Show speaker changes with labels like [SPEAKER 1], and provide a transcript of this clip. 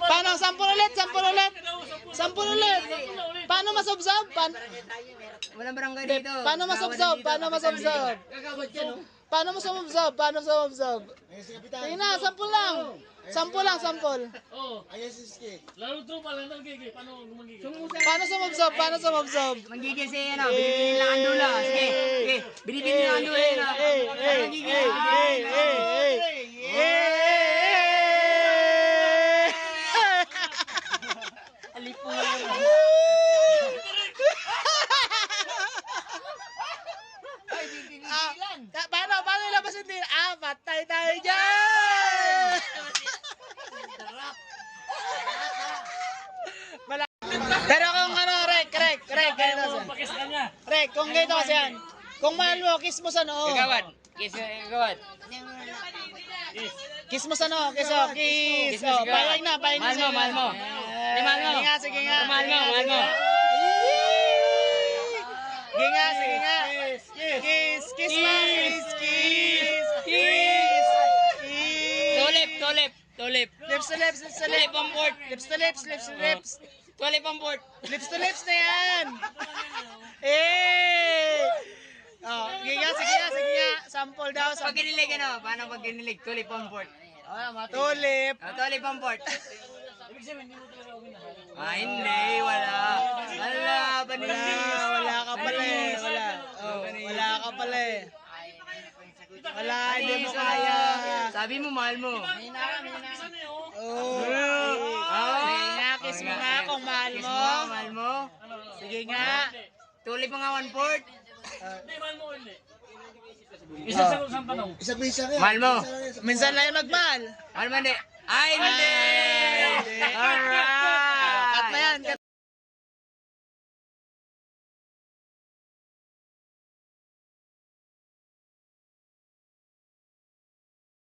[SPEAKER 1] Paano? 10 ulit, 10 ulit. 10 ulit. Paano masubsob?
[SPEAKER 2] Walang barangay dito.
[SPEAKER 1] Paano masubsob? Paano masubsob? Paano mo sumubsob? Paano sumubsob? Sige na, 10 lang. 10 lang, 10.
[SPEAKER 3] Oh. Ayan si Ski. Lalo tropa lang nagigil. Paano magigil?
[SPEAKER 1] Paano sumubsob? Paano sumubsob?
[SPEAKER 2] Magigil siya ano, binitin lang ang dula. Sige, sige, binitin lang ang dula yun. Magigil. Alipo lang.
[SPEAKER 1] Paano ilabas hindi? Patay tayo dyan! Pero kung ano, Rek, Rek, kung ganito kasi yan, kung mahal mo, kiss mo sa noo.
[SPEAKER 2] Gagawad. Gagawad.
[SPEAKER 1] Kiss mo sa noo, kiss. Oh, payag na.
[SPEAKER 2] Mahal mo.
[SPEAKER 1] Sige nga, sige nga.
[SPEAKER 2] Mahal mo.
[SPEAKER 1] Sige nga. Kiss.
[SPEAKER 2] Tulip.
[SPEAKER 1] Lips to lips.
[SPEAKER 2] Tulip ang board.
[SPEAKER 1] Lips to lips.
[SPEAKER 2] Tulip ang board.
[SPEAKER 1] Lips to lips na yan. Oh, sige nga. Sample daw.
[SPEAKER 2] Pag ginilig ano? Paano pag ginilig? Tulip ang board.
[SPEAKER 1] Tulip.
[SPEAKER 2] Tulip ang board. Hindi. Wala.
[SPEAKER 1] Wala ka pala eh. Wala ka pala eh. Wala, hindi mo kaya.
[SPEAKER 2] Sabi mo, mahal mo.
[SPEAKER 1] Sige nga, kiss mo nga kung mahal mo.
[SPEAKER 2] Mahal mo.
[SPEAKER 1] Sige nga.
[SPEAKER 2] Tulip mga 1/4.
[SPEAKER 3] Hindi, mahal mo ulit. Isa sa kusang panong.
[SPEAKER 2] Mahal mo.
[SPEAKER 1] Minsan lang yung magmahal.
[SPEAKER 2] Mahal mo, hindi. Ay, hindi.